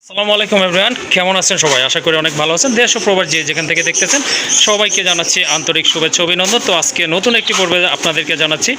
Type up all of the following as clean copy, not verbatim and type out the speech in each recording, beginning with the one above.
আসসালামু আলাইকুম এভরিওয়ান, কেমন আছেন সবাই? আশা করি অনেক ভালো আছেন। দেশ ও প্রবাস যে যেখান থেকে দেখতেছেন সবাইকে জানাচ্ছি আন্তরিক শুভেচ্ছা অভিনন্দন। তো আজকে নতুন একটি পর্বে আপনাদেরকে জানাচ্ছি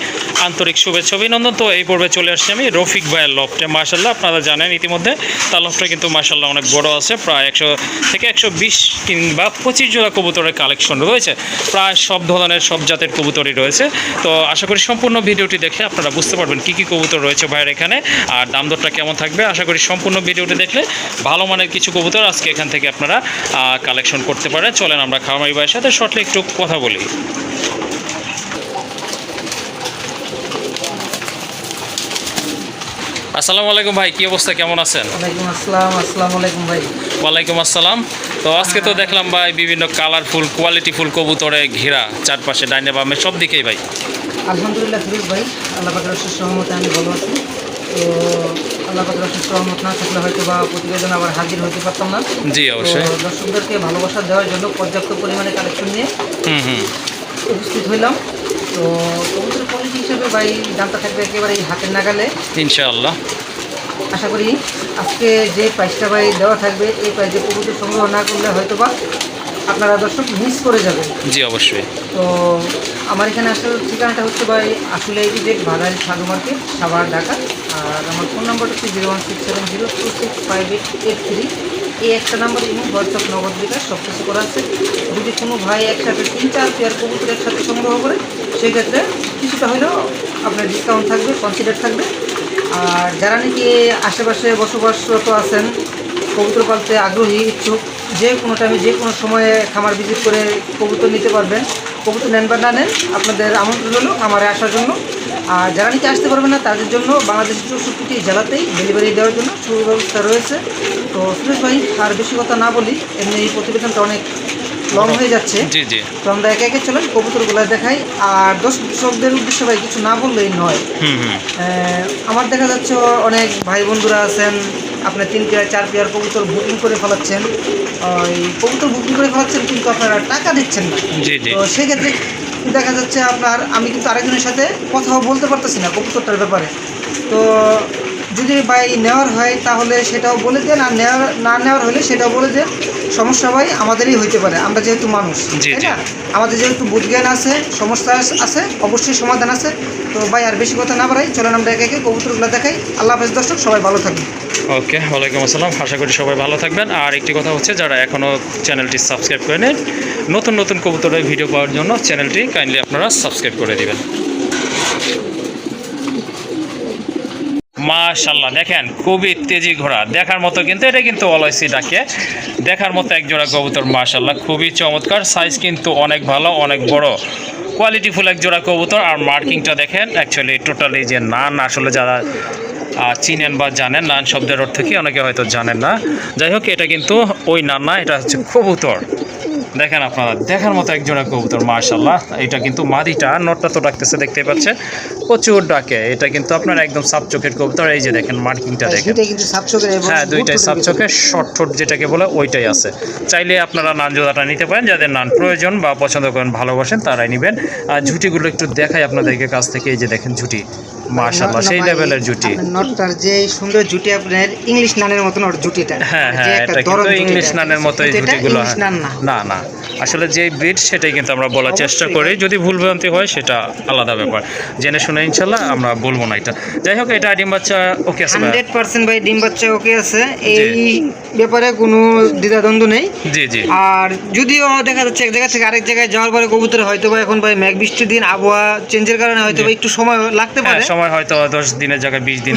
আন্তরিক শুভেচ্ছা অভিনন্দন। তো এই পর্বে চলে আসছি আমি রফিক ভাইয়ের লফটে। মাশাআল্লাহ, আপনারা জানেন ইতিমধ্যে তার লফটে কিন্তু মাশাআল্লাহ অনেক বড় আছে, প্রায় 100 থেকে 120 কিংবা 25 জোড়া কবুতরের কালেকশন রয়েছে। প্রায় সব ধরনের সব জাতের কবুতরই রয়েছে। তো আশা করি সম্পূর্ণ ভিডিওটি দেখে আপনারা বুঝতে পারবেন কী কী কবুতর রয়েছে ভাইয়ের এখানে, আর দাম দরটা কেমন থাকবে। আশা করি সম্পূর্ণ ভিডিওটি দেখলে ভালো মানের কিছু কবুতর আজকে এখান থেকে আপনারা কালেকশন করতে পারেন। চলেন আমরা খামারি ভাইয়ের সাথে শর্টলি একটু কথা বলি। আসসালামু আলাইকুম ভাই, কি অবস্থা, কেমন আছেন? ওয়ালাইকুম আসসালাম। আসসালামু আলাইকুম ভাই। ওয়ালাইকুম আসসালাম। তো আজকে তো দেখলাম ভাই বিভিন্ন কালারফুল কোয়ালিটিফুল কবুতরে ঘেরা চারপাশে, ডাইনে বামে সব দিকেই ভাই। আলহামদুলিল্লাহ ফিরোজ ভাই, আল্লাহ পাকের অশেষ রহমতে আমি ভালো আছি। তো আল্লাহ পাকের অশেষ রহমত না থাকলে হয়তো বা প্রতিবেদন আবার হাজির হতে পারতাম না। জি অবশ্যই। তো দর্শকদেরকে ভালোবাসা দেওয়ার জন্য পর্যাপ্ত পরিমাণে কালেকশন নিয়ে উপস্থিত হইলাম। তো কবুতরের কোয়ালিটি হিসেবে ভাই দামটা থাকবে একেবারে হাতের নাগালে ইনশাআল্লাহ। আশা করি আজকে যে প্রাইসটা ভাই দেওয়া থাকবে এই প্রাইসে কবুতর সংগ্রহ না করলে হয়তো বা আপনারা দর্শক মিস করে যাবেন। জি অবশ্যই। তো আমার এখানে আসার ঠিকানাটা হচ্ছে ভাই আসলে এই যে বাঘারি সাধু মার্কেট, সাভার, ঢাকা। আর আমার ফোন নাম্বারটা হচ্ছে 01670265883। এই একটা নাম্বার এবং হোয়াটসঅ্যাপ নগদ বিকাশ সব কিছু করা আছে। যদি কোনো ভাই একসাথে 3-4 পেয়ার কবুতর একসাথে সংগ্রহ করে সেক্ষেত্রে কিছুটা হলেও আপনার ডিসকাউন্ট থাকবে, কনসিডার থাকবে। আর যারা নাকি আশেপাশে বসবাসরত আছেন, কবুতর পালতে আগ্রহী, ইচ্ছুক, যে কোনো টাইমে যে কোনো সময়ে খামার ভিজিট করে কবুতর নিতে পারবেন। কবুতর নেন বা না নেন, আপনাদের আমন্ত্রণ হলো খামারে আসার জন্য। আর যারা নাকি আসতে পারবেন না তাদের জন্য বাংলাদেশের 64টি জেলাতেই ডেলিভারি দেওয়ার জন্য সুব্যবস্থা রয়েছে। তো সুরেশ ভাই, আর বেশি কথা না বলি, এমনি এই প্রতিবেদনটা অনেক লং হয়ে যাচ্ছে। জি জি। তো আমরা একে একে চলেন কবুতরগুলো দেখাই। আর দর্শকদের উদ্দেশ্যে ভাই কিছু না বললেই নয়। আমার দেখা যাচ্ছে অনেক ভাই বন্ধুরা আছেন, আপনার 3 পেয়ার 4 পেয়ার কবুতর বুকিং করে ফেলাচ্ছেন। ওই কবুতর বুকিং করে ফেলাচ্ছেন কিন্তু আপনারা টাকা দিচ্ছেন না। জি জি। তো সেক্ষেত্রে দেখা যাচ্ছে আমি কিন্তু আরেকজনের সাথে কথাও বলতে পারতেছি না কবুতরটার ব্যাপারে। তো যদি ভাই নেওয়ার হয় তাহলে সেটাও বলে দেন, আর না নেওয়ার হলে সেটাও বলে দেন। সমস্যা ভাই আমাদেরই হইতে পারে, আমরা যেহেতু মানুষ, তাই না? আমাদের যেহেতু বুদ্ধজ্ঞান আছে, সমস্যা আছে, অবশ্যই সমাধান আছে। তো ভাই আর বেশি কথা না বাড়াই, চলেন আমরা একে একে কবুতরগুলো দেখাই। আল্লাহ হাফেজ দর্শক, সবাই ভালো থাকবেন। ওকে, ওয়ালাইকুম আসসালাম। আশা করি সবাই ভালো থাকবেন। আর একটি কথা হচ্ছে, যারা এখনও চ্যানেলটি সাবস্ক্রাইব করে নেন, নতুন নতুন কবুতরের ভিডিও পাওয়ার জন্য চ্যানেলটি কাইন্ডলি আপনারা সাবস্ক্রাইব করে দিবেন। মাশাআল্লাহ, দেখেন খুবই তেজি ঘোড়া, দেখার মতো কিন্তু এটা কিন্তু অলয়সি ডাকে, দেখার মতো এক জোড়া কবুতর। মাশাআল্লাহ, খুবই চমৎকার, সাইজ কিন্তু অনেক ভালো, অনেক বড়, কোয়ালিটিফুল এক জোড়া কবুতর। আর মার্কিংটা দেখেন, অ্যাকচুয়ালি টোটালি যে নান, আসলে যারা চিনেন বা জানেন, নান শব্দের অর্থ কি অনেকে হয়তো জানেন না। যাই হোক, এটা কিন্তু ওই নান না, এটা হচ্ছে কবুতর। দেখেন আপনারা, দেখার মতো এক জোড়া কবুতর। মাশাআল্লাহ, এটা কিন্তু মাদিটা, নটটা তো ডাকতেছে, দেখতে পাচ্ছেন প্রচুর ডাকে। এটা কিন্তু আপনার একদম সাপ চোখের কবুতর। এই যে দেখেন মার্কিংটা দেখেন, হ্যাঁ দুইটাই সাপ চোখের, শর্ট ঠোঁট যেটাকে বলে ওইটাই আছে। চাইলে আপনারা নান জোড়াটা নিতে পারেন, যাদের নান প্রয়োজন বা পছন্দ করেন, ভালোবাসেন, তারাই নেবেন। আর ঝুটিগুলো একটু দেখাই আপনাদেরকে কাছ থেকে। এই যে দেখেন ঝুটি, মাশাআল্লাহ সেই লেভেলের জুটি। নটটার যে সুন্দর জুটি, আপনার ইংলিশ নানের মতো নট জুটিটা। হ্যাঁ হ্যাঁ, এটা কিন্তু ইংলিশ নানের মতো এই জুটিগুলো। না না, আসলে যে ব্রিড সেটাই কিন্তু আমরা বলার চেষ্টা করি। যদি ভুলভ্রান্তি হয় সেটা আলাদা ব্যাপার, জেনে শুনে ইনশাল্লাহ আমরা বলবো না এটা। যাই হোক, এটা ডিম বাচ্চা ওকে আছে 100% ভাই, ডিম বাচ্চা ওকে আছে, এই ব্যাপারে কোনো দ্বিধাদ্বন্দ্ব নেই। জি জি। আর যদিও দেখা যাচ্ছে এক জায়গা থেকে আরেক জায়গায় যাওয়ার পরে কবুতর হয়তো বা এখন ভাই মেঘ বৃষ্টির দিন, আবহাওয়া চেঞ্জের কারণে হয়তো বা একটু সময় লাগতে পারে। সময় হয়তো 10 দিনের জায়গায় 20 দিন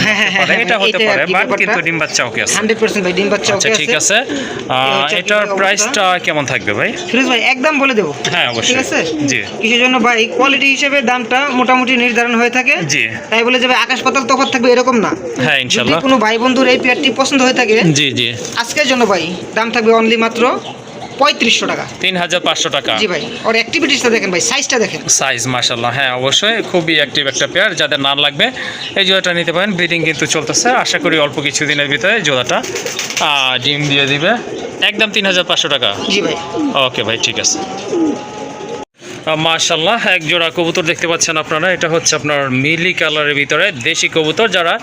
এটা হতে পারে, বাট কিন্তু ডিম বাচ্চা ওকে আছে 100% ভাই, ডিম বাচ্চা ওকে আছে। ঠিক আছে। এটার প্রাইসটা কেমন থাকবে ভাই? ফিরোজ ভাই, একদম বলে দেবো। হ্যাঁ অবশ্যই। ঠিক আছে। জি। কিসের জন্য ভাই? কোয়ালিটি হিসেবে দামটা মোটামুটি নির্ধারণ হয়ে থাকে। জি। তাই বলে যাবে আকাশ পাতাল তফাৎ থাকবে এরকম না। হ্যাঁ ইনশাআল্লাহ। যদি কোনো ভাই বন্ধুর এই পেয়ারটি পছন্দ হয়ে থাকে, জি জি, আজকের জন্য ভাই দাম থাকবে অনলি মাত্র 3500 টাকা। 3500 টাকা। জি ভাই। আর অ্যাক্টিভিটিসটা দেখেন ভাই, সাইজটা দেখেন। সাইজ মাশাআল্লাহ, হ্যাঁ অবশ্যই খুবই অ্যাক্টিভ একটা পেয়ার। যাদের নান লাগবে এই জোড়াটা নিতে পারেন। ব্রিডিং কিন্তু চলতেছে, আশা করি অল্প কিছু দিনের ভিতরে জোড়াটা ডিম দিয়ে দিবে। একদম 3500 টাকা। জি ভাই। ওকে ভাই, ঠিক আছে। মাশাআল্লাহ এক জোড়া কবুতর দেখতে পাচ্ছেন আপনারা, এটা হচ্ছে আপনার মিলি কালারের ভিতরে দেশি কবুতর। যারা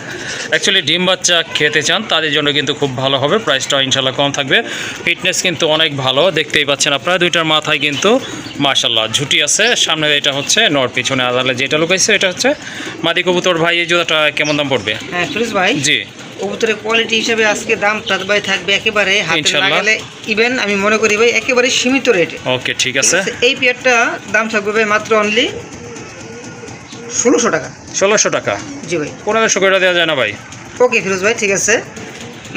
অ্যাকচুয়ালি ডিম বাচ্চা খেতে চান তাদের জন্য কিন্তু খুব ভালো হবে, প্রাইসটা ইনশাল্লাহ কম থাকবে। ফিটনেস কিন্তু অনেক ভালো, দেখতেই পাচ্ছেন আপনারা। দুইটার মাথায় কিন্তু মাশাআল্লাহ ঝুটি আছে, সামনে এটা হচ্ছে নর, পিছনে আদালে যেটা লুকাইছে এটা হচ্ছে মাদি কবুতর। ভাই এই জোড়াটা কেমন দাম পড়বে? হ্যাঁ ফিরোজ ভাই, জি কবুতরের কোয়ালিটি হিসেবে আজকে দাম ভাই থাকবে একেবারে হাতে ইনশাল্লাহ। লাগালে ইভেন আমি মনে করি ভাই একেবারে সীমিত রেটে। ওকে ঠিক আছে। এই পেয়ারটা দাম থাকবে ভাই মাত্র অনলি 1600 টাকা। 1600 টাকা? জি ভাই। 1500 করে দেওয়া যায় না ভাই? ওকে ফিরোজ ভাই ঠিক আছে,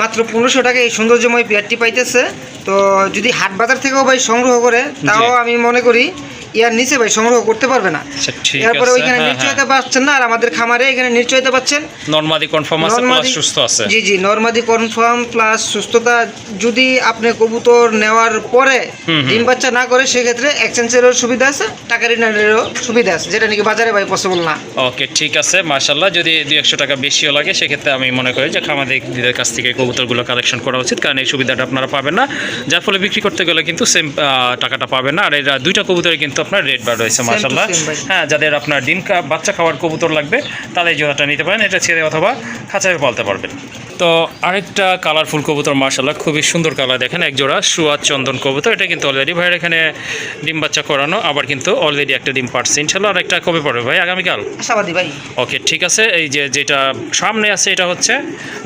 মাত্র 1500 টাকা এই সৌন্দর্যময় পেয়ারটি পাইতেছে। তো যদি হাট বাজার থেকেও ভাই সংগ্রহ করে তাও আমি মনে করি ইয়ার নিচে ভাই সংগ্রহ করতে পারবে না। আচ্ছা ঠিক এরপরে আছে। ওইখানে নিশ্চয়তা পাচ্ছেন না, আর আমাদের খামারে এখানে নিশ্চয়তা পাচ্ছেন। নরমাদি কনফার্ম আছে, প্লাস সুস্থ আছে। জি জি, নরমাদি কনফার্ম প্লাস সুস্থতা। যদি আপনি কবুতর নেওয়ার পরে ডিম বাচ্চা না করে সেক্ষেত্রে এক্সচেঞ্জেরও সুবিধা আছে, টাকা রিটার্নেরও সুবিধা আছে, যেটা নাকি বাজারে ভাই পসিবল না। ওকে ঠিক আছে মাশাআল্লাহ। যদি 200 টাকা বেশিও লাগে সেক্ষেত্রে আমি মনে করি যে খামারিদের কাছ থেকে কবুতরগুলো কালেকশন করা উচিত, কারণ এই সুবিধাটা আপনারা পাবেন না, যার ফলে বিক্রি করতে গেলে কিন্তু সেম টাকাটা পাবেন না। আর এরা দুইটা কবুতরে কিন্তু আপনার রেট বার রয়েছে মাশাআল্লাহ। হ্যাঁ, যাদের আপনার ডিম বাচ্চা খাওয়ার কবুতর লাগবে তাহলে এই জোড়াটা নিতে পারেন, এটা ছেড়ে অথবা খাঁচায় পালতে পারবেন। তো আরেকটা কালারফুল কবুতর মাশাআল্লাহ, খুবই সুন্দর কালার, দেখেন এক জোড়া সুয়াদ চন্দন কবুতর। এটা কিন্তু অলরেডি ভাইয়ের এখানে ডিম বাচ্চা করানো, আবার কিন্তু অলরেডি একটা ডিম পারছে ইনশাআল্লাহ। আর একটা কবে পড়বে ভাই? আগামীকাল আশাবাদী ভাই। ওকে ঠিক আছে। এই যে যেটা সামনে আছে এটা হচ্ছে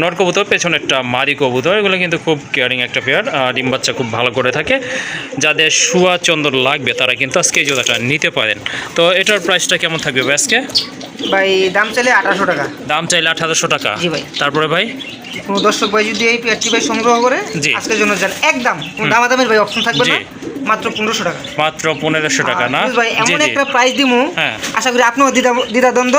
নর কবুতর, পেছনেরটা মাদি কবুতর। এগুলো কিন্তু খুব কেয়ারিং একটা পেয়ার, ডিম বাচ্চা খুব ভালো করে থাকে। যাদের সুয়া চন্দন লাগবে তারা কিন্তু আজকে এই জোড়াটা নিতে পারেন। তো এটার প্রাইসটা কেমন থাকবে ভাই আজকে? ভাই দাম চাইলে 1800 টাকা। দাম চাইলে 1800 টাকা? জি ভাই। তারপরে ভাই কোনো দর্শক ভাই যদি এই পেয়ারটি ভাই সংগ্রহ করে জি আজকের জন্য যান একদম কোনো দামাদামের ভাই অপশন থাকবে না, মাত্র 1500 টাকা। মাত্র 1500 টাকা না? ভাই জি এমন জি একটা প্রাইস দিমু, হ্যাঁ আশা করি আপনিও দ্বিধাদ্বন্দ্ব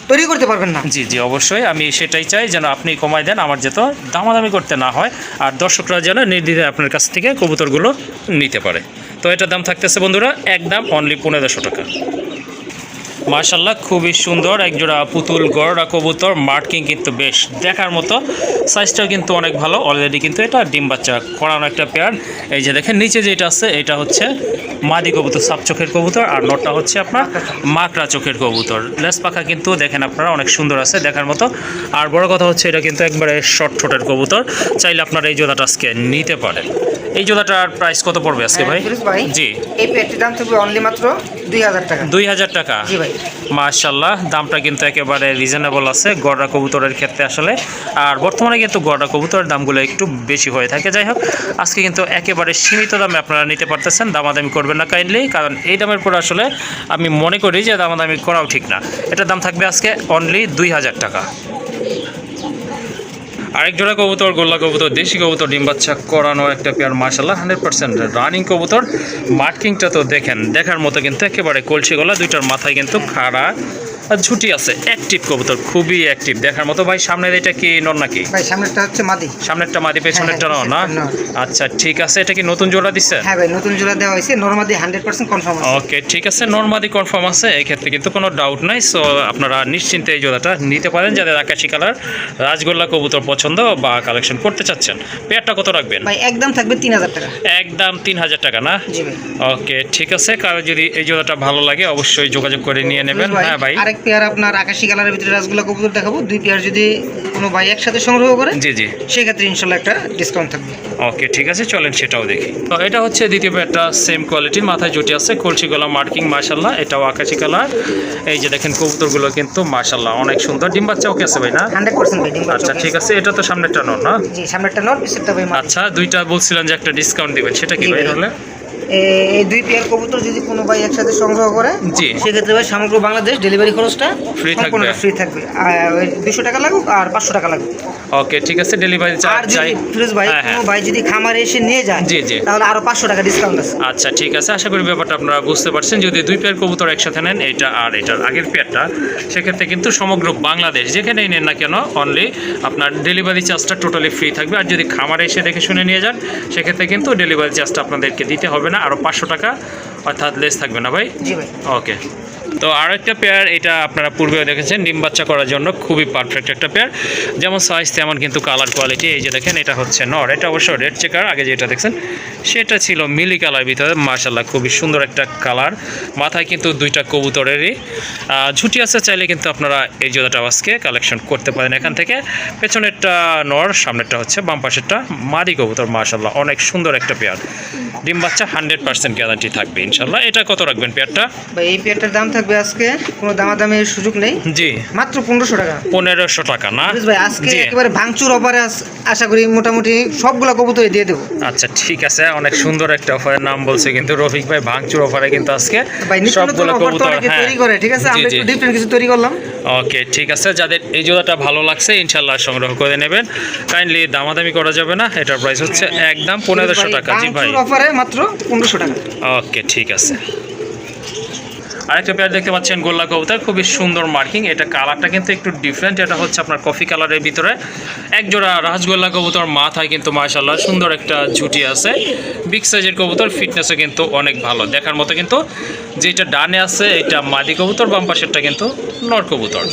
তৈরি করতে পারবেন না। জি জি অবশ্যই, আমি সেটাই চাই যেন আপনি কমাই দেন, আমার যেন দামাদামি করতে না হয়, আর দর্শকরা যেন নির্দ্বিধায় আপনার কাছ থেকে কবুতরগুলো নিতে পারে। তো এটার দাম থাকতেছে বন্ধুরা একদম অনলি 1500 টাকা। মাশাআল্লাহ খুবই সুন্দর একজোড়া পুতুল গড়া কবুতর, মার্কিং কিন্তু বেশ দেখার মতো, সাইজটাও কিন্তু অনেক ভালো। অলরেডি কিন্তু এটা ডিম বাচ্চা করানো একটা পেয়ার। এই যে দেখেন নিচে যেটা আছে এটা হচ্ছে মাদি কবুতর, সাপ চোখের কবুতর, আর নটটা হচ্ছে আপনার মাকড়া চোখের কবুতর। লেস পাখা কিন্তু দেখেন আপনারা অনেক সুন্দর আছে দেখার মতো। আর বড় কথা হচ্ছে এটা কিন্তু একবারে শর্ট ঠোঁটের কবুতর, চাইলে আপনারা এই জোড়াটা আজকে নিতে পারেন। এই জোড়াটার প্রাইস কত পড়বে আজকে ভাই? জি এই পেয়ারটির দাম থাকবে অনলি মাত্র 2000 টাকা। 2000 টাকা? জি ভাই। মাশাআল্লাহ দামটা কিন্তু একেবারে রিজনেবল আছে গড়া কবুতরের ক্ষেত্রে আসলে। আর বর্তমানে কিন্তু গড়া কবুতরের দামগুলো একটু বেশি হয়ে থাকে। যাই হোক আজকে কিন্তু একেবারে সীমিত দামে আপনারা নিতে পারতেছেন, দামাদামি করবেন না কাইন্ডলি, কারণ এই দামের পর আসলে আমি মনে করি যে দামাদামি করাও ঠিক না। এটার দাম থাকবে আজকে অনলি 2000 টাকা। আরেক জোড়া কবুতর গোল্লা কবুতর, দেশি কবুতর, ডিম বাচ্চা করানো একটা পেয়ার মাশাআল্লাহ 100% রানিং কবুতর। মার্কিংটা তো দেখেন দেখার মতো, কিন্তু একেবারে কলসি গলা, দুইটার মাথায় কিন্তু খাড়া আর ঝুটি আছে। অ্যাক্টিভ কবুতর, খুবই অ্যাক্টিভ দেখার মতো। ভাই সামনের এটা কি নর নাকি? ভাই সামনেরটা হচ্ছে মাদি। সামনেরটা মাদি, পেছনেরটা নর না? আচ্ছা ঠিক আছে। এটা কি নতুন জোড়া দিচ্ছে? হ্যাঁ ভাই নতুন জোড়া দেওয়া হয়েছে, নরমাদি 100% কনফার্ম আছে। ওকে ঠিক আছে, নরমাদি কনফার্ম আছে, এই ক্ষেত্রে কিন্তু কোনো ডাউট নাই। সো আপনারা নিশ্চিন্তে এই জোড়াটা নিতে পারেন যাদের আকাশি কালার রাজগোল্লা কবুতর পছন্দ বা কালেকশন করতে চাচ্ছেন। পেয়ারটা কত রাখবেন ভাই? একদম থাকবে 3000 টাকা। একদম 3000 টাকা না? জি ভাই। ওকে ঠিক আছে, কারো যদি এই জোড়াটা ভালো লাগে অবশ্যই যোগাযোগ করে নিয়ে নেবেন। হ্যাঁ ভাই আরেক পেয়ার আপনার আকাশি কালারের ভিতরে রাজগোল্লা কবুতর দেখাবো, দুই পেয়ার যদি কোনো ভাই একসাথে সংগ্রহ করে জি জি সেক্ষেত্রে ইনশাল্লাহ একটা ডিসকাউন্ট থাকবে। ওকে ঠিক আছে, চলেন সেটাও দেখি। তো এটা হচ্ছে দ্বিতীয় পেয়ারটা, সেম কোয়ালিটির, মাথায় জুটি আছে, কলসি গলা, মার্কিং মাশাআল্লাহ, এটাও আকাশি কালার। এই যে দেখেন কবুতরগুলো কিন্তু মাশাআল্লাহ অনেক সুন্দর। ডিম বাচ্চা ওকে আছে ভাই না? 100% ভাই ডিম বাচ্চা। আচ্ছা ঠিক আছে, এটা তো সামনেরটা নর না? জি সামনেরটা নর, পিছেরটা ভাই মাদি। আচ্ছা দুইটা বলছিলেন যে একটা ডিসকাউন্ট দিবেন, সেটা কি ভাই হলে? এই দুই পেয়ার কবুতর যদি কোনো ভাই একসাথে সংগ্রহ করে জি সেক্ষেত্রে ভাই সমগ্র বাংলাদেশ ডেলিভারি খরচটা ফ্রি থাকবে? ফ্রি থাকবে। আর 200 টাকা লাগুক আর 500 টাকা লাগুক। ওকে ঠিক আছে, ডেলিভারি আর চার্জ যদি চাই? ফিরোজ ভাই কোনো ভাই যদি খামারে এসে নিয়ে যায় জি জি তাহলে আরো 500 টাকা ডিসকাউন্ট আছে। আচ্ছা ঠিক আছে, আশা করি ব্যাপারটা আপনারা বুঝতে পারছেন। যদি দুই পেয়ার কবুতর একসাথে নেন, এটা আর এটার আগের পেয়ারটা, সেক্ষেত্রে কিন্তু সমগ্র বাংলাদেশ যেখানেই নেন না কেন অনলি আপনার ডেলিভারি চার্জটা টোটালি ফ্রি থাকবে। আর যদি খামারে এসে দেখে শুনে নিয়ে যান সেক্ষেত্রে কিন্তু ডেলিভারি চার্জটা আপনাদেরকে দিতে হবে না, আরও 500 টাকা অর্থাৎ লেস থাকবে না ভাই? জি ভাই। ওকে তো আর একটা পেয়ার, এটা আপনারা পূর্বেও দেখেছেন, ডিম বাচ্চা করার জন্য খুবই পারফেক্ট একটা পেয়ার, যেমন সাইজ তেমন কিন্তু কালার কোয়ালিটি। এই যে দেখেন, এটা হচ্ছে নর, এটা অবশ্য রেড চেকার, আগে যেটা দেখছেন সেটা ছিল মিলি কালার ভিতরে। মাশাআল্লাহ খুবই সুন্দর একটা কালার, মাথায় কিন্তু দুইটা কবুতরেরই ঝুটি আছে, চাইলে কিন্তু আপনারা এই জোড়াটা আজকে কালেকশন করতে পারেন এখান থেকে। পেছনেরটা নর, সামনেরটা হচ্ছে বাম পাশেরটা মাদি কবুতর। মাশাআল্লাহ অনেক সুন্দর একটা পেয়ার, ডিম বাচ্চা 100% গ্যারান্টি থাকবে ইনশাল্লাহ। এটা কত রাখবেন পেয়ারটা? ভাই এই পেয়ারটার দাম থাকবে আজকে কোনো দামাদামির সুযোগ নেই, জি মাত্র 1500 টাকা। 1500 টাকা না ভাই আজকে জি। একেবারে ভাঙচুর অফারে আশা করি মোটামুটি সবগুলা কবুতরই দিয়ে দেবো। আচ্ছা ঠিক আছে, অনেক সুন্দর একটা অফারের নাম বলছে কিন্তু রফিক ভাই, ভাঙচুর অফারে কিন্তু আজকে ভাই নিত্য নতুন সবগুলো অফার তো কবুতর। অনেকে হ্যাঁ তৈরি করে, ঠিক আছে, জি, আমরা জি। একটু ডিফারেন্ট কিছু তৈরি করলাম। ওকে ঠিক আছে, যাদের এই জোড়াটা ভালো লাগছে ইনশাল্লাহ সংগ্রহ করে নেবেন, কাইন্ডলি দামাদামি করা যাবে না, এটার প্রাইস হচ্ছে একদম 1500 টাকা। জি ভাই, ভাঙচুর অফারে মাত্র 1500 টাকা। ওকে ঠিক আছে। আরেকটা পেয়ার দেখতে পাচ্ছেন গোল্লা কবুতর, খুবই সুন্দর মার্কিং, এটা কালারটা কিন্তু একটু ডিফারেন্ট, এটা হচ্ছে আপনার কফি কালারের ভিতরে এক জোড়া রাজগোল্লা কবুতর, মাথায় কিন্তু মাশাআল্লাহ সুন্দর একটা ঝুটি আছে, বিগ সাইজের কবুতর, ফিটনেসও কিন্তু অনেক ভালো দেখার মতো। কিন্তু যেটা ডানে আছে এটা মাদি কবুতর, বাম পাশেরটা কিন্তু নর কবুতর।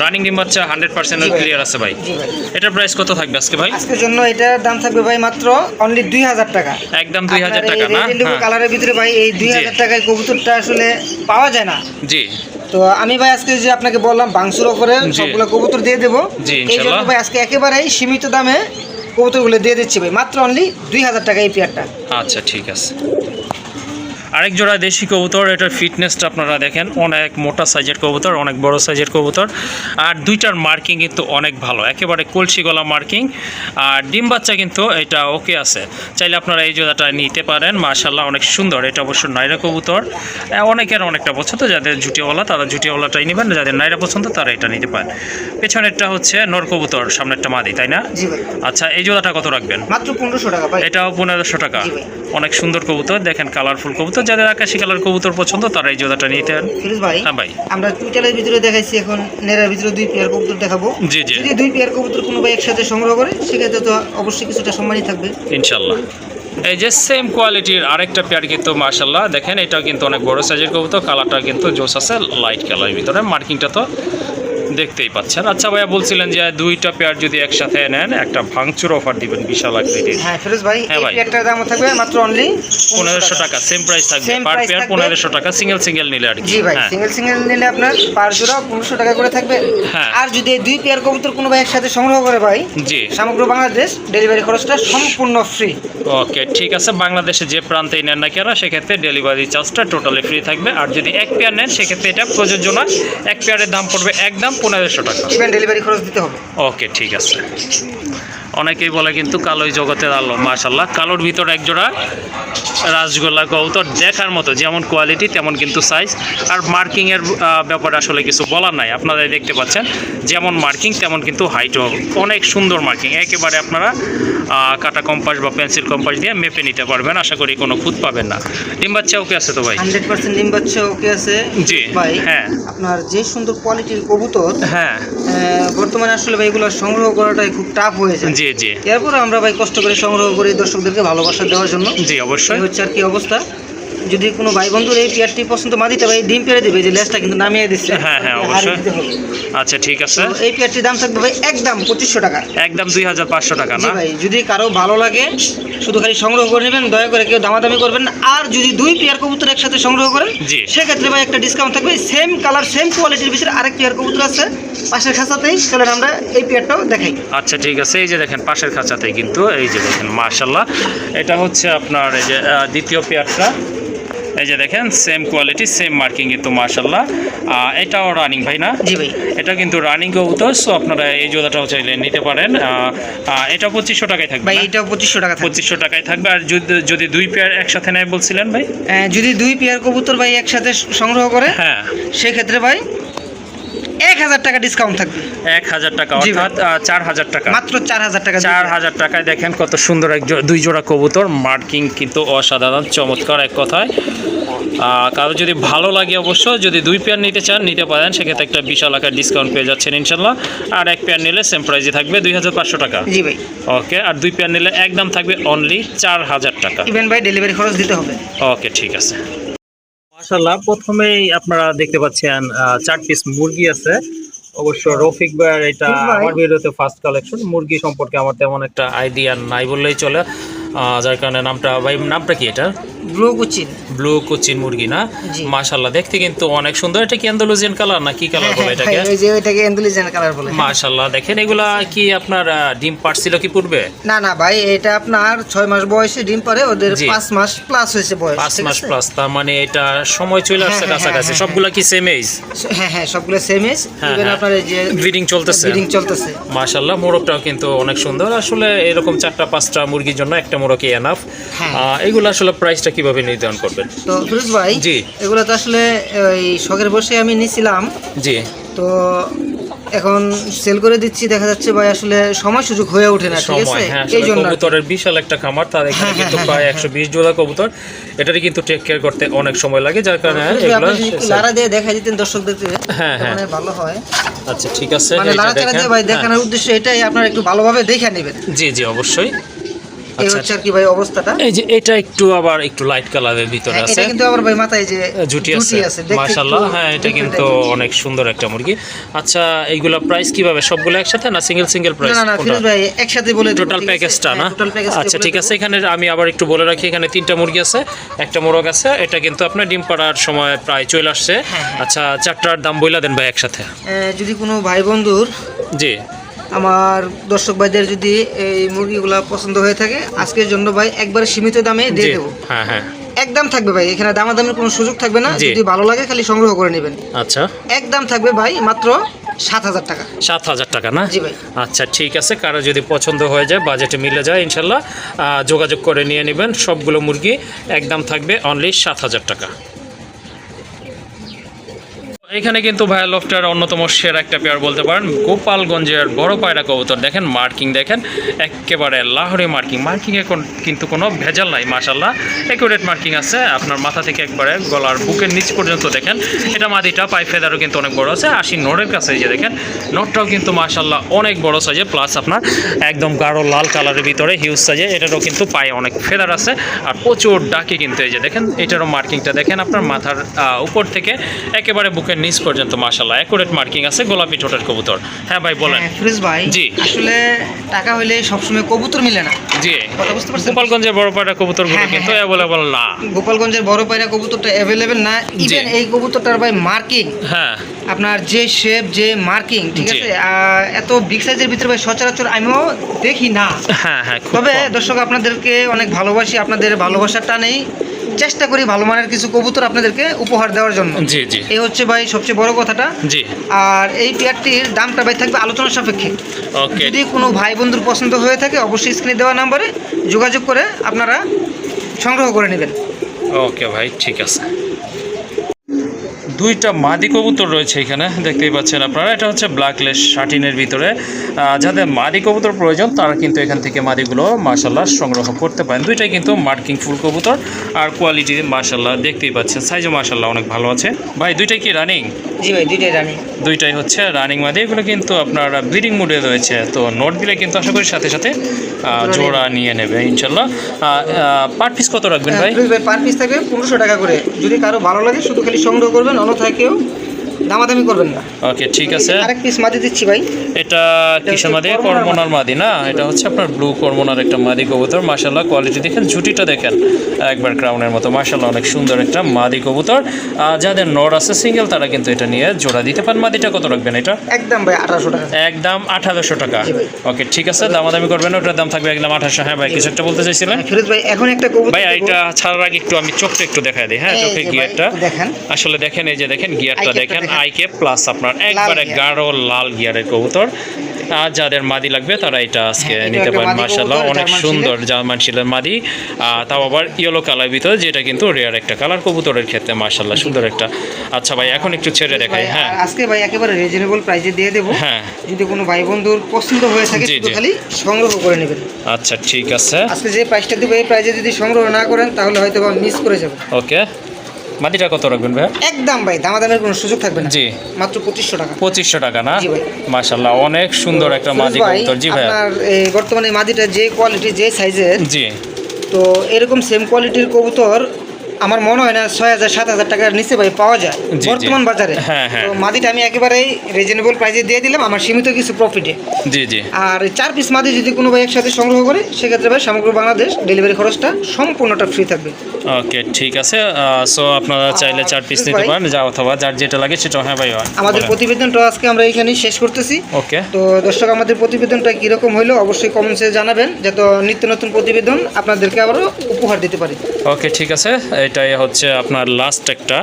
রানিং ডিম বাচ্চা 100% ক্লিয়ার আছে ভাই। জি ভাই, এটার প্রাইস কত থাকবে আজকে ভাই? আজকের জন্য এটার দাম থাকবে ভাই মাত্র অনলি 2000 টাকা। একদম 2000 টাকা না? হ্যাঁ। কালারের ভিতরে ভাই এই 2000 টাকায় কবুতরটা আসলে পাওয়া যায় না। জি, তো আমি ভাই আজকে যে আপনাকে বললাম ভাঙচুর অফারে জি। সবগুলো কবুতর দিয়ে দেবো, জি, এই জন্য ইনশাআল্লাহ। ভাই আজকে একেবারেই সীমিত দামে কবুতরগুলো দিয়ে দিচ্ছি ভাই, মাত্র অনলি 2000 টাকা এই পেয়ারটা। আচ্ছা ঠিক আছে। আরেক জোড়া দেশি কবুতর, এটার ফিটনেসটা আপনারা দেখেন, অনেক মোটা সাইজের কবুতর, অনেক বড় সাইজের কবুতর, আর দুইটার মার্কিং কিন্তু অনেক ভালো, একেবারে কলসি গলা মার্কিং, আর ডিম বাচ্চা কিন্তু এটা ওকে আছে, চাইলে আপনারা এই জোড়াটা নিতে পারেন। মাশাআল্লাহ অনেক সুন্দর, এটা অবশ্য নাইরা কবুতর, অনেকের অনেকটা পছন্দ, যাদের জুটিওয়ালা তারা জুটিওয়ালাটাই নেবেন, যাদের নাইরা পছন্দ তারা এটা নিতে পারেন। পেছনেরটা হচ্ছে নর কবুতর, সামনেরটা মাদি, তাই না? জি ভাই, আচ্ছা এই জোড়াটা কত রাখবেন? মাত্র 1500 টাকা ভাই। এটাও 1500 টাকা। জি ভাই। অনেক সুন্দর কবুতর, দেখেন কালারফুল কবুতর, যাদের আকাশি কালার কবুতর পছন্দ তারা এই জোড়াটা নিতে পারেন। ফিরোজ ভাই, হ্যাঁ ভাই, আমরা টুইটারের ভিতরে দেখাইছি, এখন নেরার ভিতরে 2 পেয়ার কবুতর দেখাবো। জি জি যদি 2 পেয়ার কবুতর কোনো ভাই একসাথে সংগ্রহ করে সেক্ষেত্রে তো অবশ্যই কিছুটা সম্মানই থাকবে ইনশাল্লাহ। এই যে সেম কোয়ালিটির আরেকটা পেয়ার কিন্তু মাশাআল্লাহ দেখেন, এটাও কিন্তু অনেক বড় সাইজের কবুতর, কালারটা কিন্তু জোস আছে, লাইট কালারের ভিতরে, মার্কিংটা তো দেখতেই পাচ্ছেন। আচ্ছা ভাইয়া বলছিলেন যে দুইটা পেয়ার যদি একসাথে নেন একটা ভাঙচুর অফার দিবেন বিশাল আকৃতির। হ্যাঁ ফিরোজ ভাই, হ্যাঁ এই ভাই। পেয়ারটার দাম থাকবে মাত্র অনলি 1500 টাকা, সেম প্রাইস থাকবে, Same পার price পেয়ার থাকবে। 1500 টাকা, সিঙ্গেল সিঙ্গেল নিলে আর কি। জি ভাই, হ্যাঁ। সিঙ্গেল সিঙ্গেল নিলে আপনার পার জোড়া 1500 টাকা করে থাকবে। হ্যাঁ। আর যদি এই 2 পেয়ার কবুতর কোনো ভাই একসাথে সংগ্রহ করে ভাই, জি সমগ্র বাংলাদেশ ডেলিভারি খরচটা সম্পূর্ণ ফ্রি। ওকে ঠিক আছে, বাংলাদেশে যে প্রান্তেই নেন না কেন সেক্ষেত্রে ডেলিভারি চার্জটা টোটালি ফ্রি থাকবে, আর যদি এক পেয়ার নেন সেক্ষেত্রে এটা প্রযোজ্য না, এক পেয়ারের দাম পড়বে একদম 1500 টাকা। ইভেন ডেলিভারি খরচ দিতে হবে। ওকে ঠিক আছে। অনেকেই বলে কিন্তু কালোই জগতের আলো, মাশাআল্লাহ কালোর ভিতর একজোড়া রাজগোল্লা কবুতর, দেখার মতো, যেমন কোয়ালিটি তেমন কিন্তু সাইজ, আর মার্কিংয়ের ব্যাপারে আসলে কিছু বলার নাই, আপনারা দেখতে পাচ্ছেন যেমন মার্কিং তেমন কিন্তু হাইটও অনেক সুন্দর মার্কিং, একেবারে আপনারা কাটা কম্পাস বা পেন্সিল কম্পাস দিয়ে মেপে নিতে পারবেন, আশা করি কোনো খুঁত পাবেন না। ডিম বাচ্চা ওকে আছে তো ভাই? 100% ডিম বাচ্চা ওকে আছে জি ভাই। হ্যাঁ আপনার যে সুন্দর কোয়ালিটির কবুতর, হ্যাঁ বর্তমানে আসলে ভাই এগুলো সংগ্রহ করাটাই খুব টাফ হয়ে যায়। জি জি এরপর আমরা ভাই কষ্ট করে সংগ্রহ করি দর্শকদেরকে ভালোবাসা দেওয়ার জন্য। জি এই অবশ্যই। হচ্ছে আর কি অবস্থা। যদি কোনো ভাই বন্ধুর এই পেয়ারটি পছন্দ, মাদিটা ভাই ডিম পেড়ে দেবে, যে লেজটা কিন্তু নামিয়ে দিচ্ছে। হ্যাঁ, হ্যাঁ, হারিয়ে অবশ্যই। দিতে হবে। আচ্ছা ঠিক আছে, তো এই পেয়ারটির দাম থাকবে ভাই একদম 2500 টাকা। একদম 2500 টাকা জি না? ভাই, যদি কারো ভালো লাগে শুধু খালি সংগ্রহ করে নেবেন, দয়া করে কেউ দামাদামি করবেন না। আর যদি 2 পেয়ার কবুতর একসাথে সংগ্রহ করেন জি। সেক্ষেত্রে ভাই একটা ডিসকাউন্ট থাকবে। সেম কালার সেম কোয়ালিটির ভিতরে আরেক পেয়ার কবুতর আছে পাশের খাঁচাতেই, চলেন আমরা এই পেয়ারটাও দেখাই। আচ্ছা ঠিক আছে, এই যে দেখেন পাশের খাঁচাতেই কিন্তু, এই যে দেখেন মাশাআল্লাহ, এটা হচ্ছে আপনার এই যে দ্বিতীয় পেয়ারটা, এই যে দেখেন সেম কোয়ালিটি সেম মার্কিং কিন্তু মাশাআল্লাহ। এটাও রানিং ভাই না? জি ভাই, এটা কিন্তু রানিং কবুতর, সো আপনারা এই জোড়াটাও চাইলে নিতে পারেন। এটা 2500 টাকায় থাকবে ভাই না? এটাও 2500 টাকা থাকবে। 2500 টাকায় থাকবে। আর যদি 2 পেয়ার একসাথে নেয় বলছিলেন ভাই? যদি 2 পেয়ার কবুতর ভাই একসাথে সংগ্রহ করে হ্যাঁ সেক্ষেত্রে ভাই 1000 টাকা ডিসকাউন্ট থাকবে। 1000 টাকা, জি ভাই। অর্থাৎ 4000 টাকা। মাত্র 4000 টাকা। 4000 টাকায় দেখেন কত সুন্দর দুই জোড়া কবুতর, মার্কিং কিন্তু অসাধারণ চমৎকার এক কথায়। কারো যদি ভালো লাগে অবশ্য, যদি 2 পেয়ার নিতে চান নিতে পারেন, সেক্ষেত্রে একটা বিশাল আকার ডিসকাউন্ট পেয়ে যাচ্ছেন ইনশাল্লাহ। আর 1 পেয়ার নিলে সেম প্রাইসে থাকবে 2500 টাকা। জি ভাই, ওকে, আর 2 পেয়ার নিলে একদম থাকবে অনলি 4000 টাকা। ইভেন ভাই ডেলিভারি খরচ দিতে হবে। ওকে ঠিক আছে। মাশাআল্লাহ, প্রথমেই আপনারা দেখতে পাচ্ছেন 4 পিস মুরগি আছে। অবশ্য রফিক ভাইয়ের এটা ভাই। আমার ভিডিওতে ফার্স্ট কালেকশন। মুরগি সম্পর্কে আমার তেমন একটা আইডিয়া নাই বললেই চলে, যার কারণে নামটা কি এটা? Blue cuisine. ব্লু কোচিন মুরগি না? জি। মাশাআল্লাহ, দেখতে কিন্তু অনেক সুন্দর। এটা কি অ্যান্ডালুজিয়ান কালার না কি কালার বলে এটাকে? ওই যে ওইটাকে এন্ডুলিজেন কালার বলে। মাশাআল্লাহ, দেখেন এগুলা কি আপনার ডিম পারছিল কি পূর্বে? না না ভাই, এটা আপনার 6 মাস বয়সে ডিম পারে, ওদের জি। 5 মাস প্লাস হয়েছে বয়স। 5 ঠিক মাস আছে? প্লাস, তার মানে এটা সময় চলে আসছে হ্যাঁ, হ্যাঁ, কাছাকাছি। হ্যাঁ, সবগুলা কি সেম এজ? হ্যাঁ হ্যাঁ, সবগুলো সেম এজ। হ্যাঁ, ইভেন হ্যাঁ। আপনার এই যে ব্রিডিং চলতেছে। ব্রিডিং চলতেছে। মাশাআল্লাহ, মোরগটাও কিন্তু অনেক সুন্দর। আসলে এরকম 4টা-5টা মুরগির জন্য একটা মোরগই এনাফ। হ্যাঁ। এগুলো আসলে প্রাইসটা কিভাবে নির্ধারণ করবেন? তো ফিরোজ ভাই, জি। এগুলো তো আসলে ওই শখের বসে আমি নিছিলাম, জি। তো এখন সেল করে দিচ্ছি। দেখা যাচ্ছে ভাই আসলে সময় সুযোগ হয়ে ওঠে না, ঠিক আছে? সময়, হ্যাঁ, এই জন্য আর কি। কবুতরের বিশাল একটা খামার, তার এখানে হ্যাঁ, কিন্তু হ্যাঁ, প্রায় হ্যাঁ, 120 জোড়া কবুতর। এটারই কিন্তু টেক কেয়ার করতে অনেক সময় লাগে, যার কারণে ফিরোজ ভাই, এগুলো আপনি যদি একটু লারা দিয়ে দেখা দিতেন দর্শকদেরকে, হ্যাঁ, হ্যাঁ। মানে ভালো হয়। আচ্ছা, ঠিক আছে। মানে এই যে লারা চারা দিয়ে দেখেন, ভাই হ্যাঁ। দেখানোর উদ্দেশ্য এটাই, আপনারা একটু ভালোভাবে দেখে নেবেন। জি জি, অবশ্যই। এই আচ্ছা, হচ্ছে আর কি ভাই অবস্থাটা। এই যে এটা একটু আবার একটু লাইট কালারের ভিতরে হ্যাঁ, আছে, এটা কিন্তু আবার ভাই মাথায় যে জুটি আছে। দেখতে মাশাআল্লাহ, একটু হ্যাঁ, এটা different কিন্তু type-এর। অনেক সুন্দর একটা মুরগি। আচ্ছা, এইগুলা প্রাইস কিভাবে? সবগুলো একসাথে না সিঙ্গেল প্রাইস? না না ফিরোজ ভাই, একসাথে বলে দেব, টোটাল ঠিক আছে? প্যাকেজটা না? হ্যাঁ, টোটাল প্যাকেজটা আচ্ছা, বলে ঠিক দেব। আছে। এখানে আমি আবার একটু বলে রাখি, এখানে 3টা মুরগি আছে, একটা মোরগ আছে। এটা কিন্তু আপনার ডিম পাড়ার সময় প্রায় চলে আসছে। হ্যাঁ। আচ্ছা, 4টার দাম বইলা দেন ভাই একসাথে। যদি কোনো ভাই বন্ধুর, জি। আমার দর্শক ভাইদের যদি এই মুরগিগুলা পছন্দ হয়ে থাকে, আজকের জন্য ভাই একবারে সীমিত দামে দিয়ে জি, দেবো। হ্যাঁ হ্যাঁ। একদম থাকবে ভাই, এখানে দামাদামির কোনো সুযোগ থাকবে না। জি। যদি ভালো লাগে খালি সংগ্রহ করে নেবেন। আচ্ছা, একদম থাকবে ভাই মাত্র 7,000 টাকা। 7,000 টাকা না? জি ভাই। আচ্ছা, ঠিক আছে। কারো যদি পছন্দ হয়ে যায়, বাজেটে মিলে যায়, ইনশাল্লাহ যোগাযোগ করে নিয়ে নেবেন। সবগুলো মুরগি একদম থাকবে অনলি 7,000 টাকা। এখানে কিন্তু ভাইয়া লফটার অন্যতম সেরা একটা পেয়ার বলতে পারেন, গোপালগঞ্জের বড় পায়রা কবুতর। দেখেন মার্কিং, দেখেন একেবারে লাহোরি মার্কিং এখন কিন্তু কোনো ভেজাল নাই। মাশাআল্লাহ, একুরেট মার্কিং আছে আপনার মাথা থেকে একবারে গলার বুকের নিচ পর্যন্ত। দেখেন এটা মাদিটা, পাই ফেদারও কিন্তু অনেক বড় আছে। 80 নড়ের কাছে এই যে দেখেন, নটটাও কিন্তু মাশাআল্লাহ অনেক বড় সাইজে, প্লাস আপনার একদম গাঢ় লাল কালারের ভিতরে হিউজ সাইজে। এটারও কিন্তু পায়ে অনেক ফেদার আছে আর প্রচুর ডাকে কিন্তু। এই যে দেখেন এটারও মার্কিংটা দেখেন, আপনার মাথার উপর থেকে একেবারে বুকের নিচ পর্যন্ত মাশাআল্লাহ একুরেট মার্কিং আছে। গোলাপি ঠোঁটের কবুতর। হ্যাঁ ভাই, বলেন। হ্যাঁ, ফিরোজ ভাই, জি। আসলে টাকা হইলে সবসময় কবুতর মিলে না। জি, কথা বুঝতে পারছেন? গোপালগঞ্জের বড় পায়রা কবুতরগুলো হ্যাঁ, কিন্তু হ্যাঁ। অ্যাভেলেবল না। গোপালগঞ্জের বড় পায়রা কবুতরটা অ্যাভেলেবেল না। ইভেন এই কবুতরটার ভাই মার্কিং, হ্যাঁ আপনার যে শেপ, যে মার্কিং, ঠিক জি। আছে? এত বিগ সাইজের ভিতরে ভাই সচরাচর আমিও দেখি না। হ্যাঁ হ্যাঁ, খুব তবে কম। দর্শক, আপনাদেরকে অনেক ভালোবাসি, আপনাদের ভালোবাসার টানেই চেষ্টা করি ভালো মানের কিছু কবুতর আপনাদেরকে উপহার দেওয়ার জন্য। জি জি এই হচ্ছে ভাই সবচেয়ে বড় কথাটা। জি। আর এই পেয়ারটির দামটা ভাই থাকবে আলোচনা সাপেক্ষে। ওকে, যদি কোনো ভাই বন্ধুর পছন্দ হয়ে থাকে, অবশ্যই স্ক্রিনে দেওয়া নাম্বারে যোগাযোগ করে আপনারা সংগ্রহ করে নেবেন। ওকে ভাই, ঠিক আছে। 2টা মাদি কবুতর রয়েছে এখানে, দেখতেই পাচ্ছেন আপনারা। এটা হচ্ছে ব্ল্যাকলেস শাটিনের ভিতরে। যাদের মাদি কবুতর প্রয়োজন তারা কিন্তু এখান থেকে মাদিগুলো মাশাআল্লাহ সংগ্রহ করতে পারেন। 2টাই কিন্তু মার্কিং ফুল কবুতর আর কোয়ালিটি মাশাআল্লাহ দেখতেই পাচ্ছেন, সাইজও মাশাআল্লাহ অনেক ভালো আছে। ভাই 2টাই কি রানিং? জি ভাই, দুইটাই রানি। 2টাই হচ্ছে রানিং মাদি। এগুলো কিন্তু আপনার ব্রিডিং মুডে রয়েছে, তো নোট দিলে কিন্তু আশা করি সাথে সাথে জোড়া নিয়ে নেবে ইনশাল্লাহ। পার পিস কত রাখবেন ভাই? ভাই পার পিস থাকবে 1500 টাকা করে। যদি কারো ভালো লাগে শুধু খালি সংগ্রহ করবেন, অন্যথায় কেউ দামাদামি করবেন না। ওকে, ঠিক আছে। আরেক পিস মাদি দিচ্ছি ভাই। এটা কিসের মাদি? কর্মনার কর্মনার মাদি না? এটা হচ্ছে আপনার ব্লু কর্মনার একটা মাদি কবুতর। মাশাআল্লাহ কোয়ালিটি দেখেন, ঝুটিটা দেখেন একবার ক্রাউনের মতো। মাশাআল্লাহ অনেক সুন্দর একটা মাদি কবুতর। যাদের নর আছে সিঙ্গেল তারা কিন্তু এটা নিয়ে জোড়া দিতে পারেন। মাদিটা কত রাখবেন এটা? একদম ভাই 1800 টাকা। একদম 1800 টাকা। জি ভাই। ওকে, ঠিক আছে, দামাদামি করবেন না, ওটার দাম থাকবে একদম 1800। হ্যাঁ ভাই, কিছু একটা বলতে চাইছিলেন? ফিরোজ ভাই, এখন একটা কবুতর ভাই দেবো। এটা ছাড়ার আগে একটু আমি চোখটা একটু দেখাই দিই। হ্যাঁ, এই চোখে যে ভাই, গিয়ারটা একটু দেখেন। আসলে দেখেন, এই যে দেখেন গিয়ারটা আই ক্যাপটা দেখেন, দেখেন। আই ক্যাপ প্লাস আপনার একবারে গিয়ার। গাঢ় লাল গিয়ারের কবুতর। আর যাদের মাদি লাগবে তারা এটা আজকে হ্যাঁ, এটা নিতে একটা পারেন। মাদি মাশাআল্লাহ কবুতর, অনেক জার্মান সুন্দর জার্মান শিলের মাদি। তাও আবার ইয়েলো কালার ভিতরে, যেটা কিন্তু রেয়ার একটা কালার কবুতরের ক্ষেত্রে। মাশাআল্লাহ সুন্দর একটা। আচ্ছা ভাই, এখন একটু ছেড়ে দেখাই। ভাই, হ্যাঁ আর আজকে ভাই একেবারে রিজনেবল প্রাইসে দিয়ে দেবো। হ্যাঁ, যদি কোনো ভাই বন্ধুর পছন্দ হয়ে থাকে জি, শুধু জি। খালি সংগ্রহ করে নেবেন। আচ্ছা ঠিক আছে। আজকে যে প্রাইসটা দিব, এই প্রাইসে যদি সংগ্রহ না করেন তাহলে হয়তো বা মিস করে যাবেন। ওকে, মাদিটা কত রাখবেন ভাই? একদম ভাই দামাদামের কোনো সুযোগ থাকবে না। জি। মাত্র 2500 টাকা। 2500 টাকা না? জি ভাই। মাশাআল্লাহ অনেক সুন্দর একটা ফিরোজ মাদি ভাই, কবুতর। জি ভাই। আপনার এই বর্তমানে মাদিটা যে কোয়ালিটি, যে সাইজের, জি তো এরকম সেম কোয়ালিটির কবুতর আমার মনে হয় না 6,000-7,000 টাকার নিচে ভাই পাওয়া যায় জি। বর্তমান বাজারে। হ্যাঁ, হ্যাঁ। তো মাদিটা আমি একেবারেই রিজনেবল প্রাইসে দিয়ে দিলাম আমার সীমিত কিছু প্রফিটে। জি জি। আর 4 পিস মাদি যদি কোনো ভাই একসাথে সংগ্রহ করে সেক্ষেত্রে ভাই সমগ্র বাংলাদেশ ডেলিভারি খরচটা সম্পূর্ণটা ফ্রি থাকবে। ওকে, ঠিক আছে। সো আপনারা চাইলে 4 পিস নিতে ভাই, পারেন, যা অথবা যার যেটা লাগে সেটা। হ্যাঁ ভাই, আমাদের প্রতিবেদনটা আজকে আমরা এখানেই শেষ করতেছি। ওকে। তো দর্শক, আমাদের প্রতিবেদনটা কীরকম হলো অবশ্যই কমেন্টসে জানাবেন, যাতে নিত্য নতুন প্রতিবেদন আপনাদেরকে আবারও উপহার দিতে পারি। ওকে, ঠিক আছে। এটাই হচ্ছে আপনার লাস্ট একটা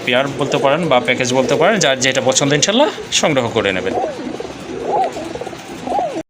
পেয়ার বলতে পারেন বা প্যাকেজ বলতে পারেন, যার যেটা পছন্দ ইনশাল্লাহ সংগ্রহ করে নেবেন।